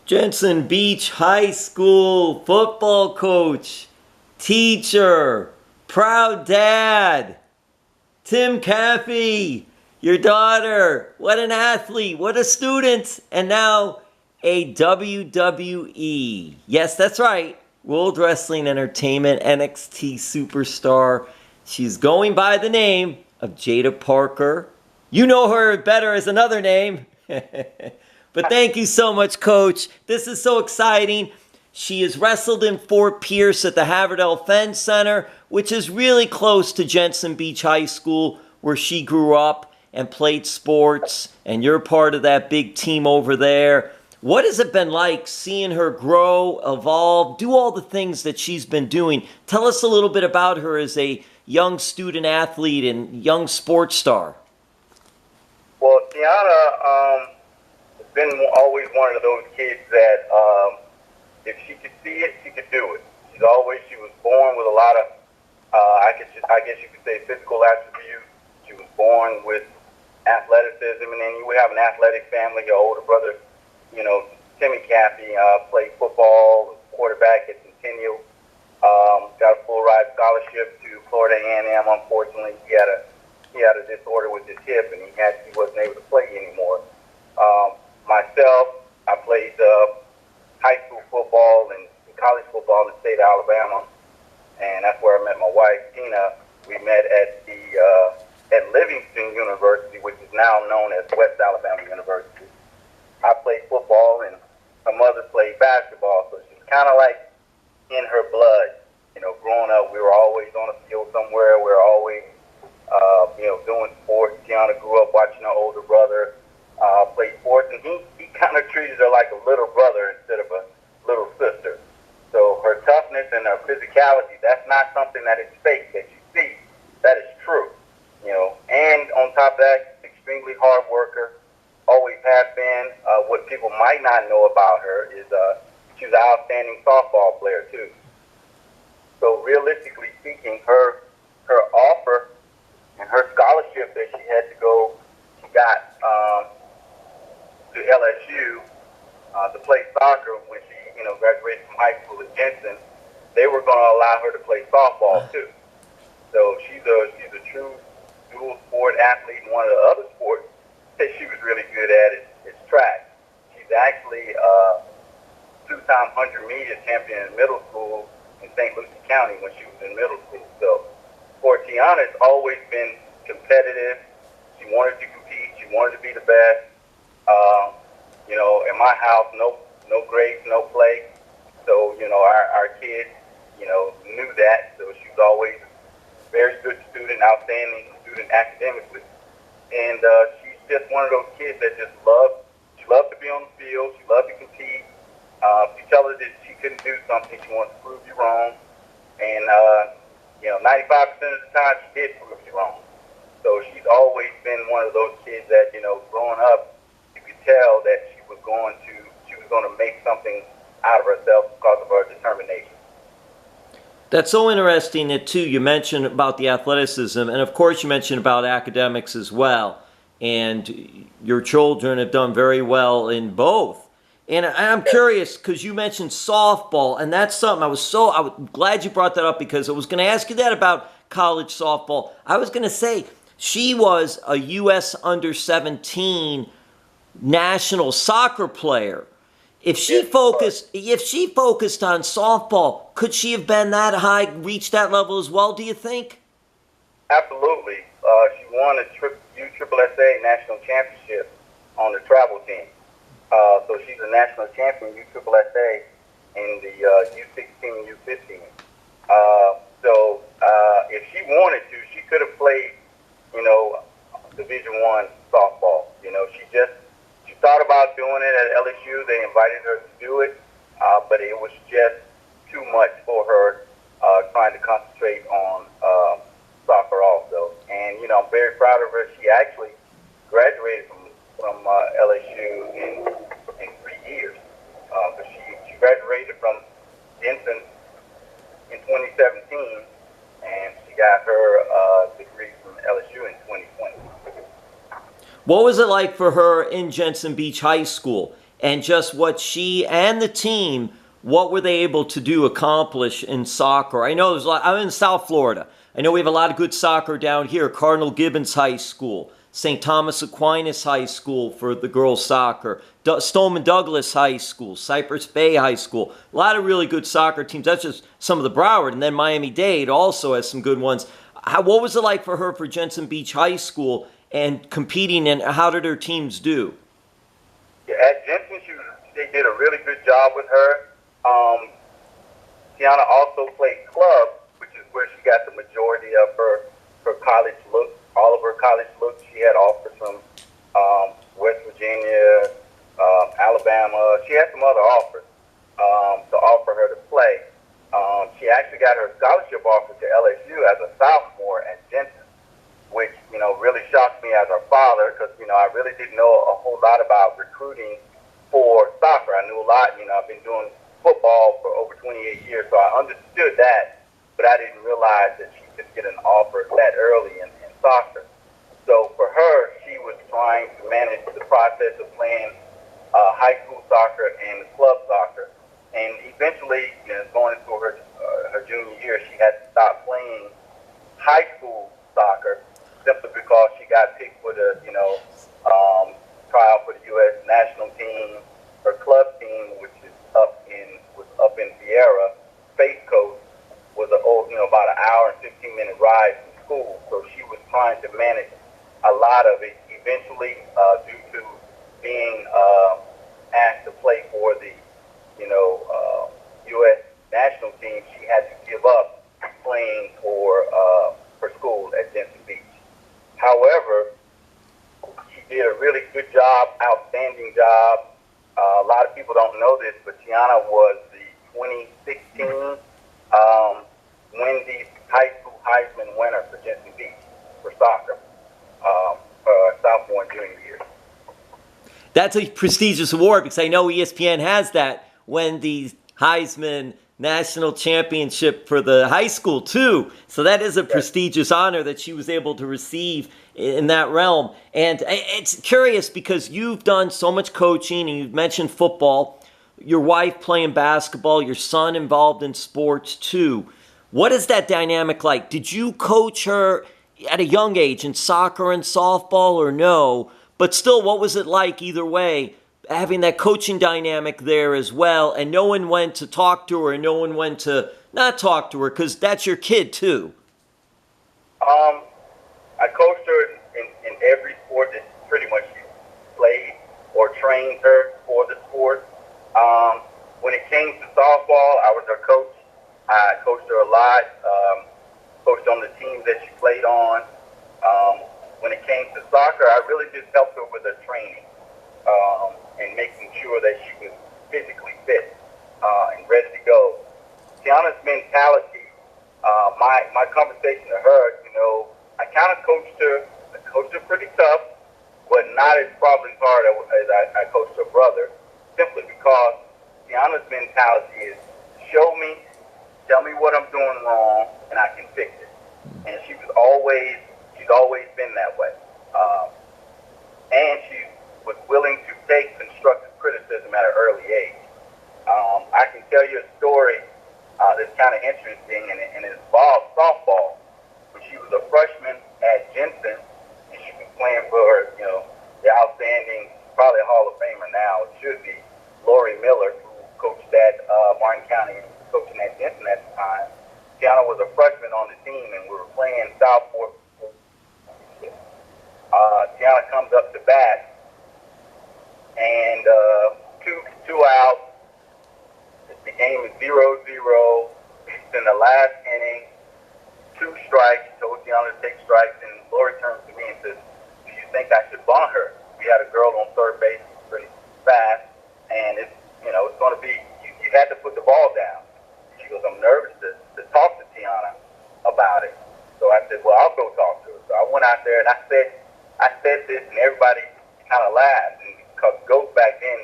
Jensen Beach High School football coach, teacher, proud dad, Tim Caffey, your daughter. What an athlete, what a student, and now a WWE. Yes, that's right, World Wrestling Entertainment NXT superstar. She's going by the name of Jaida Parker. You know her better as another name. But thank you so much, Coach. This is so exciting. She has wrestled in Fort Pierce at the Haverdell Fence Center, which is really close to Jensen Beach High School, where she grew up and played sports, and you're part of that big team over there. What has it been like seeing her grow, evolve, do all the things that she's been doing? Tell us a little bit about her as a young student athlete and young sports star. Well, Tiana has been always one of those kids that if she could see it, she could do it. She was born with a lot of, I guess you could say, physical attributes. She was born with athleticism, and then you would have an athletic family. Her older brother, Tim Caffey, played football, quarterback at Centennial. Got a full ride scholarship to Florida A&M. Unfortunately, he had a disorder with his hip, and he wasn't able to play anymore. Myself, I played high school football and college football in the state of Alabama, and that's where I met my wife, Tina. We met at Livingston University, which is now known as West Alabama University. I played football, and her mother played basketball, so she's kind of like in her blood. Growing up, we were always on a field somewhere. We were always, doing sports. Tiana grew up watching her older brother play sports, and he kind of treated her like a little brother instead of a little sister. So her toughness and her physicality, that's not something that is fake that you see. That is true. And on top of that, extremely hard worker, always has been. What people might not know about her is she's an outstanding softball player too. So realistically speaking, her offer and her scholarship that she had to go, she got to LSU to play soccer when she graduated from high school at Jensen. They were going to allow her to play softball too. So she's a true dual sport athlete. And one of the other sports that she was really good at is track. She's actually a two-time 100-meter champion in middle school in St. Lucie County when she was in middle school. So for Tiana, it's always been competitive. She wanted to compete. She wanted to be the best. In my house, no grades, no play. So, our kids, knew that. So she was always a very good student, outstanding student academically. And she's just one of those kids that just she loved to be on the field. She loved to compete. If you tell her that she couldn't do something, she wants to prove you wrong. And, 95% of the time she did prove you wrong. So she's always been one of those kids that, growing up, you could tell that she was going to make something out of herself because of her determination. That's so interesting that, too, you mentioned about the athleticism, and of course you mentioned about academics as well. And your children have done very well in both. And I'm curious, because you mentioned softball, and that's something I was glad you brought that up, because I was going to ask you that about college softball. I was going to say, she was a U.S. under-17 national soccer player. If she focused on softball, could she have been that high, reached that level as well, do you think? Absolutely. She won a USSSA national championship on the travel team. So she's a national champion, USSSA, in the U16, U15. So if she wanted to, she could have played, Division I softball. She thought about doing it at LSU. They invited her to do it, but it was just too much for her trying to concentrate on soccer also. And, I'm very proud of her. She actually graduated from LSU in 3 years. But she graduated from Jensen in 2017, and she got her degree from LSU in 2020. What was it like for her in Jensen Beach High School? and just what she and the team, what were they able to accomplish in soccer? I know there's a lot. I'm in South Florida. I know we have a lot of good soccer down here. Cardinal Gibbons High School, St. Thomas Aquinas High School for the girls soccer, Stoneman Douglas High School, Cypress Bay High School. A lot of really good soccer teams. That's just some of the Broward. And then Miami-Dade also has some good ones. What was it like for her for Jensen Beach High School and competing, and how did her teams do? Yeah, at Jensen, they did a really good job with her. Tiana also played club, which is where she got the majority of her college look. All of her college looks, she had offers from West Virginia, Alabama. She had some other offers to offer her to play. She actually got her scholarship offer to LSU as a sophomore at Jensen, which, really shocked me as her father because, I really didn't know a whole lot about recruiting for soccer. I knew a lot. I've been doing football for over 28 years, so I understood that, but I didn't realize that she could get an offer that early in soccer. So for her, she was trying to manage the process of playing high school soccer and club soccer. And eventually, going into her junior year, she had to stop playing high school soccer simply because she got picked for the, tryout for the U.S. national team. Her club team, which is up in Sierra, Space Coast, was about an hour and 15-minute ride from school. So she was trying to manage a lot of it. Eventually, due to being asked to play for the U.S. national team, she had to give up playing for her school at Jensen Beach. However, she did a really good job, outstanding job. A lot of people don't know this, but Tiana was the 2016 Wendy's High School Heisman winner for Jensen Beach for soccer, sophomore and junior year. That's a prestigious award because I know ESPN has that Wendy's Heisman National Championship for the high school too. So that is a prestigious honor that she was able to receive in that realm. And it's curious because you've done so much coaching and you've mentioned football, your wife playing basketball, your son involved in sports too. What is that dynamic like? Did you coach her at a young age in soccer and softball or no? But still, what was it like either way, having that coaching dynamic there as well, and no one went to talk to her and no one went to not talk to her because that's your kid too? I coached her in every sport that pretty much she played or trained her for the sport. When it came to softball, I was her coach. I coached her a lot, coached on the teams that she played on. When it came to soccer, I really just helped her with her training and making sure that she was physically fit and ready to go. Tiana's mentality, my conversation to her, I kind of coached her. I coached her pretty tough, but not as probably hard as I coached her brother, simply because Tiana's mentality is show me, tell me what I'm doing wrong, and I can fix it. And she's always been that way. And she was willing to take constructive criticism at an early age. I can tell you a story that's kind of interesting, and it involves softball. When she was a freshman at Jensen, and she was playing for, the outstanding, probably a Hall of Famer now, it should be, Lori Miller, who coached at Martin County, coaching at Jensen at the time. Tiana was a freshman on the team, and we were playing Southport. Tiana comes up to bat, and two out. The game is 0-0. It's in the last inning. 2 strikes. Told Tiana to take strikes, and Lori turns to me and says, "Do you think I should bunt her?" We had a girl on third base pretty fast, and it's going to be you had to put the ball down. She goes, "I'm nervous to talk to Tiana about it." So I said, "Well, I'll go talk to her." So I went out there and I said this, and everybody kind of laughed, and because "goat" back then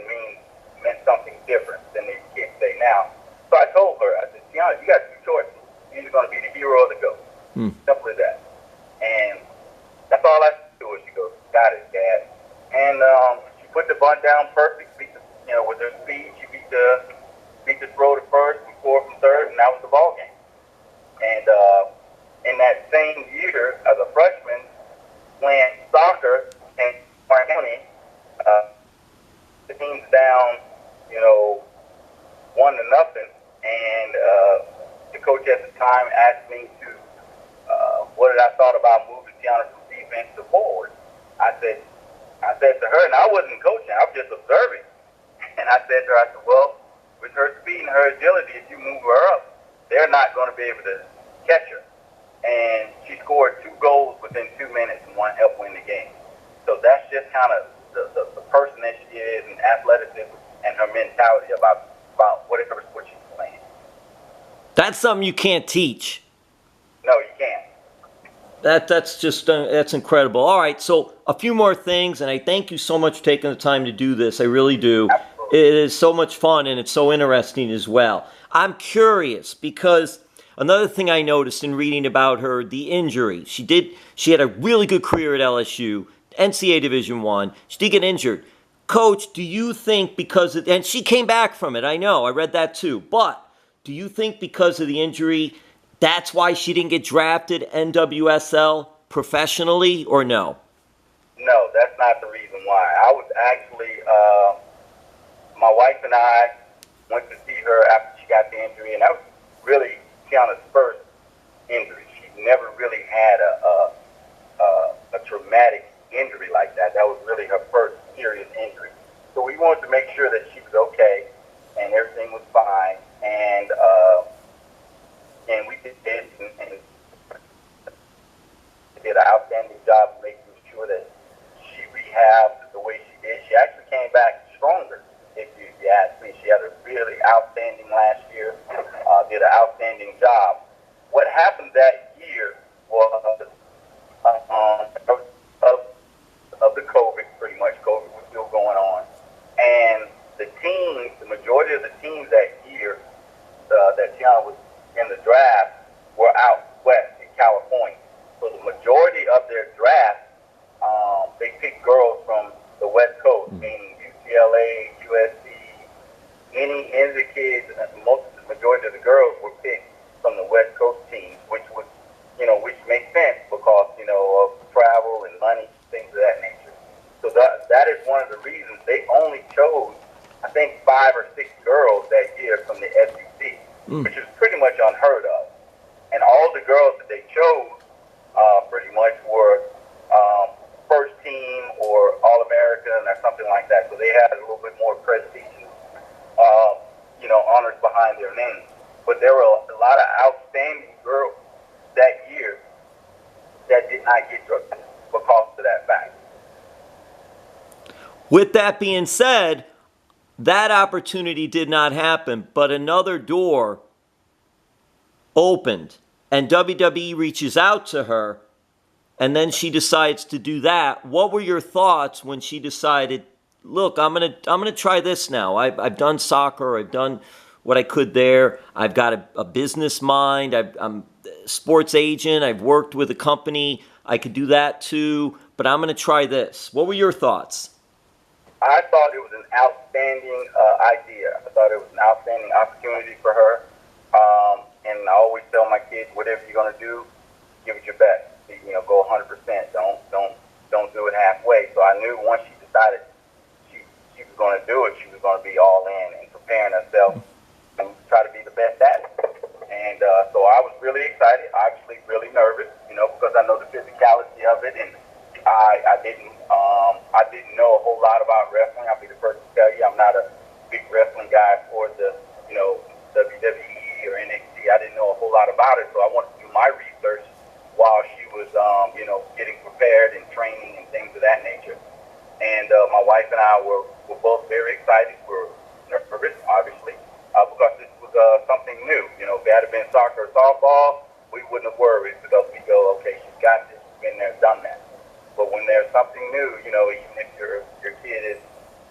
meant something different than the kids say now. So I told her, I said, "Tiana, you got 2 choices. You're either going to be the hero or the GOAT." Simple as that. And that's all I said to her. She goes, "Got it, Dad." And she put the bunt down perfect. with her speed, she beat the throw to first, and scored from third, and that was the ball game. And in that same year, as a freshman, playing soccer in Miami, the team's down, 1-0, and the coach at the time asked me to, what did I thought about moving Tiana from defense to forward. I said to her, and I wasn't coaching, I was just observing. And I said to her, well, with her speed and her agility, if you move her up, they're not going to be able to catch her. And she scored 2 goals within 2 minutes and 1 helped win the game. So that's just kind of the person that she is, and athleticism and her mentality about whatever sport she's playing. That's something you can't teach. No, you can't. That's incredible. All right, so a few more things, and I thank you so much for taking the time to do this. I really do. Absolutely. It is so much fun, and it's so interesting as well. I'm curious because another thing I noticed in reading about her, the injury. She had a really good career at LSU, NCAA Division I. She did get injured. Coach, do you think because of, and she came back from it, I know, I read that too, but do you think because of the injury, that's why she didn't get drafted NWSL professionally, or no? No, that's not the reason why. I was actually, my wife and I went to see her after she got the injury, and that was really Tiana's first injury. She never really had a traumatic injury like that. That was really her first serious injury. So we wanted to make sure that she was okay and everything was fine. And we did this and did an outstanding job of making sure that she rehabbed the way she did. She actually came back stronger, if you ask me. She had a really outstanding last year, did an outstanding job. What happened that year was of the COVID, pretty much. COVID was still going on. And the teams, the majority of the teams that year that Tiana was in the draft were out west in California. So the majority of their draft, they picked girls from the West Coast, meaning UCLA, USC, any of the kids, the majority of the girls were picked from the West Coast teams, which was, which makes sense because, of travel and money, things of that nature. So that is one of the reasons they only chose, I think, 5 or 6 girls that year from the SEC, which is pretty much unheard of. And all the girls that they chose pretty much were first team or All-American or something like that. So they had a little bit more prestige, honors behind their names. But there were a lot of outstanding girls that year that did not get drafted because of that fact. With that being said, that opportunity did not happen, but another door opened, and WWE reaches out to her, and then she decides to do that. What were your thoughts when she decided, look, I'm gonna try this now. I've done soccer, I've done what I could there. I've got a business mind. I'm a sports agent. I've worked with a company. I could do that too, but I'm going to try this. What were your thoughts? I thought it was an outstanding idea. I thought it was an outstanding opportunity for her. And I always tell my kids, whatever you're going to do, give it your best. Go 100%. Don't do it halfway. So I knew once she decided she was going to do it, she was going to be all in and preparing herself and try to be the best at it. And so I was really excited, actually really nervous, because I know the physicality of it, and I didn't know a whole lot about wrestling. I'll be the first to tell you, I'm not a big wrestling guy for the WWE or NXT. I didn't know a whole lot about it, so I wanted to do my research while she was getting prepared and training and things of that nature. And my wife and I were both very excited. We're nervous, obviously, because this was something new. If it had been soccer or softball, we wouldn't have worried because we go, okay, she's got this, she's been there, done that. But when there's something new, even if your kid is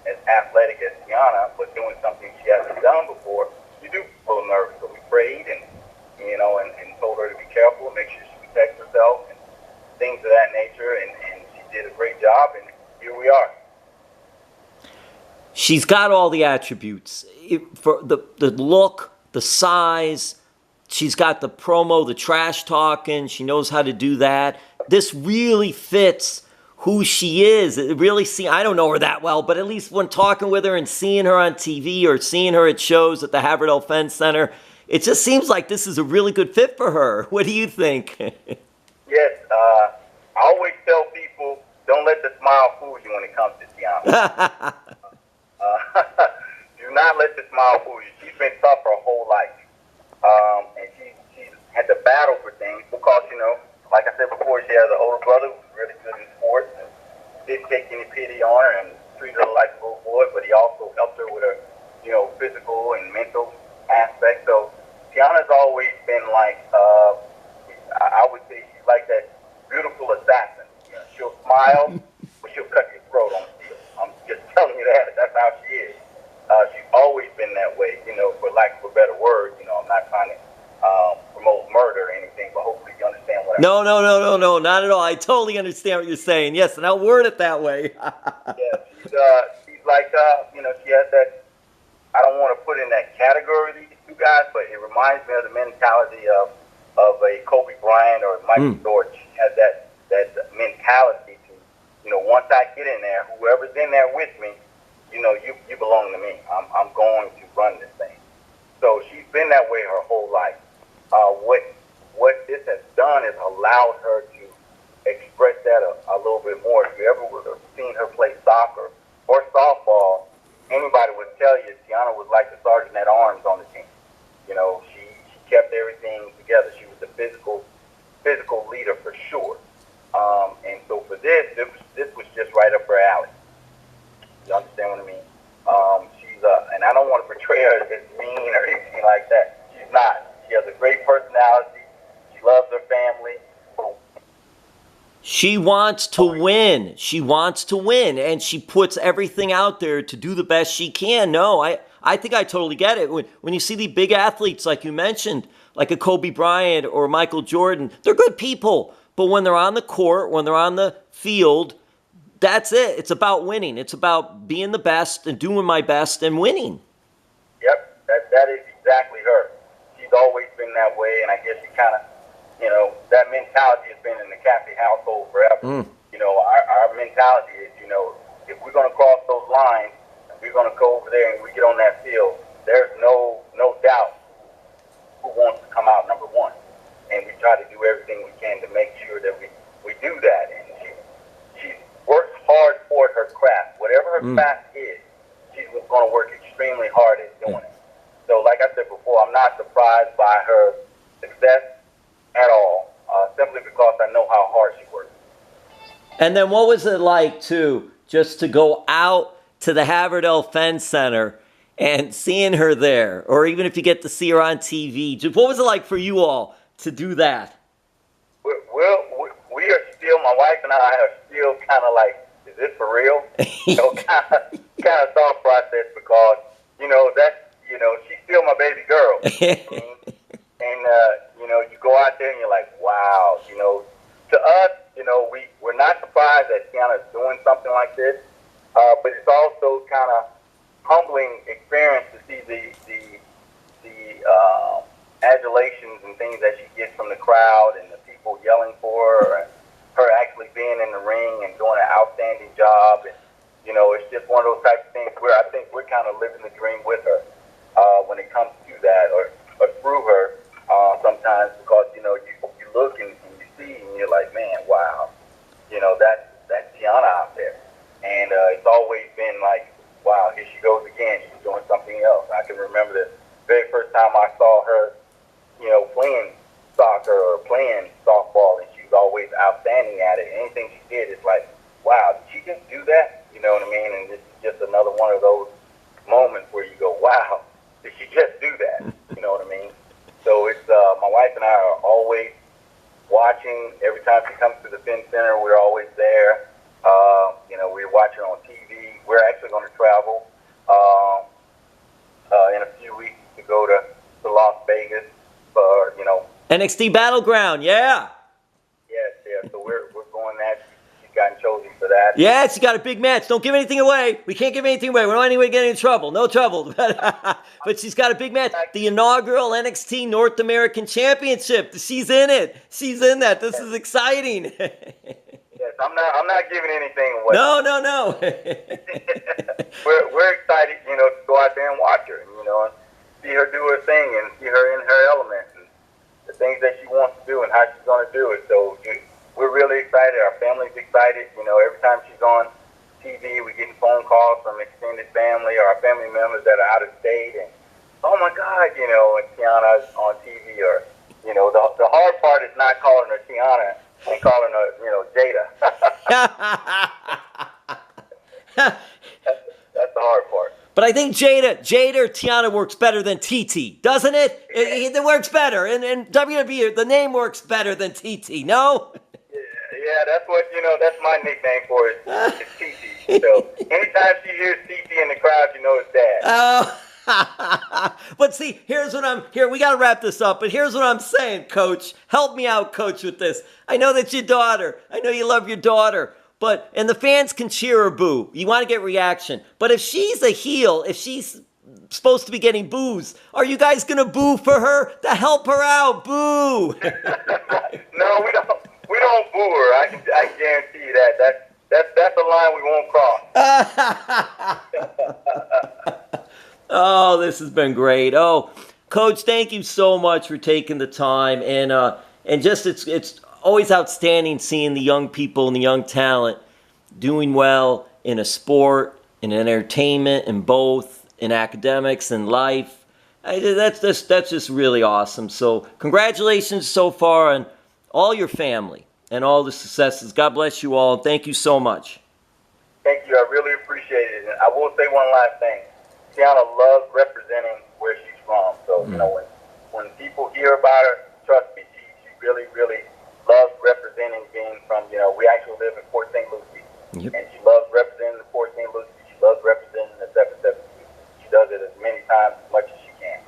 as athletic as Tiana, but doing something she hasn't done before, you do feel a little nervous. So we prayed and told her to be careful and make sure she protects herself and things of that nature. And she did a great job, and here we are. She's got all the attributes. For the look, the size, she's got the promo, the trash talking. She knows how to do that. This really fits who she is. It really I don't know her that well, but at least when talking with her and seeing her on TV or seeing her at shows at the Haverhill Fence Center, it just seems like this is a really good fit for her. What do you think? Yes, I always tell people, don't let the smile fool you when it comes to Tiana. Do not let the smile fool you. She's been tough her whole life. And she had to battle for things because, like I said before, she has an older brother who's really good in sports and didn't take any pity on her and treated her like a little boy, but he also helped her with her, physical and mental aspect. So Tiana's always been like, I would say she's like that beautiful assassin. She'll smile, but she'll cut your throat on steel. I'm just telling you that. That's how she is. She's always been that way, for lack of a better word. I'm not trying to promote murder or anything, but hopefully you understand what I mean. No, not at all. I totally understand what you're saying. Yes, and I'll word it that way. Yeah, she's like, she has that, I don't want to put in that category, these two guys, but it reminds me of the mentality of a Kobe Bryant or Michael Jordan. She has that mentality to, once I get in there, whoever's in there with me, you belong to me. I'm going to run this thing. So she's been that way her whole life. What this has done is allowed her to express that a little bit more. If you ever would have seen her play soccer or softball, anybody would tell you Tiana was like the sergeant at arms on the team. She kept everything together. She was the physical leader for sure. And so for this was just right up her alley. You understand what I mean? She's and I don't want to portray her as mean or anything like that. She's not. She has a great personality. She loves her family. She wants to win. She wants to win, and she puts everything out there to do the best she can. No, I think I totally get it. When you see the big athletes, like you mentioned, like a Kobe Bryant or Michael Jordan, they're good people. But when they're on the court, when they're on the field, that's it. It's about winning. It's about being the best and doing my best and winning. Yep, that is exactly her. She's always been that way, and I guess she kind of, that mentality has been in the Caffey household forever. Our mentality is, if we're going to cross those lines, and we're going to go over there and we get on that field, there's no doubt who wants to come out number one. And we try to do everything we can to make sure that we do that. And she works hard for her craft. Whatever her craft is, she's going to work extremely hard at doing it. So like I said before, I'm not surprised by her success at all, simply because I know how hard she works. And then what was it like, just to go out to the Haverhill Fence Center and seeing her there, or even if you get to see her on TV, what was it like for you all to do that? Well, we are still, my wife and I are still kind of like, is this for real? Kind of thought process because, she's still my baby girl. And, you go out there and you're like, wow, to us, we're not surprised that Tiana's doing something like this, but it's also kind of humbling experience to see the adulations and things that she gets from the crowd and the people yelling for her, and her actually being in the ring and doing an outstanding job. And, it's just one of those types of things where I think we're kind of living the dream with her when it comes to that, or through her sometimes, because, you look and you see and you're like, man, wow, that's Tiana out there. And it's always been like, wow, here she goes again. She's doing something else. I can remember the very first time I saw her, playing soccer or playing softball, and she was always outstanding at it. Anything she did is like, wow, did she just do that? You know what I mean? And this is just another one of those moments where you go, wow, did she just do that? You know what I mean? So it's my wife and I are always watching. Every time she comes to the Finn Center, we're always there. We're watching on TV. We're actually going to travel in a few weeks to go to Las Vegas for, NXT Battleground, yeah. Yes. So we're going that. She's gotten chosen for that. Yeah, she got a big match. Don't give anything away. We can't give anything away. We don't want anyone getting in trouble. No trouble. But she's got a big match. The inaugural NXT North American Championship. She's in it. She's in that. This is exciting. Yes, I'm not giving anything away. No. we're excited, you know, to go out there and watch her, you know, and see her do her thing and see her in her element and the things that she wants to do and how she's going to do it. So we're really excited. Our family's excited. You know, every time she's on TV, we're getting phone calls from extended family or our family members that are out of state. And, oh, my God, you know, and Tiana's on TV. Or, you know, the hard part is not calling her Tiana and calling her, you know, Jaida. That's the hard part. But I think Jaida or Tiana works better than TT, doesn't it? It works better. And WWE, the name works better than TT, no? Yeah, that's what, you know, that's my nickname for it. It's TT. So anytime she hears TT in the crowd, you know it's Dad. Oh. But see, we got to wrap this up, but here's what I'm saying, Coach. Help me out, Coach, with this. I know that's your daughter. I know you love your daughter. And the fans can cheer or boo. You want to get reaction. But if she's a heel, if she's supposed to be getting boos, are you guys going to boo for her to help her out? Boo! No, we don't boo her. I guarantee you that. That's a line we won't cross. Oh, this has been great. Oh, Coach, thank you so much for taking the time. And just it's always outstanding seeing the young people and the young talent doing well in a sport, in entertainment, in both, in academics, and life. That's just really awesome. So congratulations so far on all your family and all the successes. God bless you all. Thank you so much. Thank you. I really appreciate it. And I will say one last thing. Tiana loves representing where she's from. So, you know, when people hear about her, trust me, she really, really loves representing being from, you know, we actually live in Port St. Lucie. Yep. And she loves representing the Port St. Lucie. She loves representing the 772. She does it as many times, as much as she can.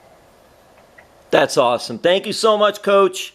That's awesome. Thank you so much, Coach.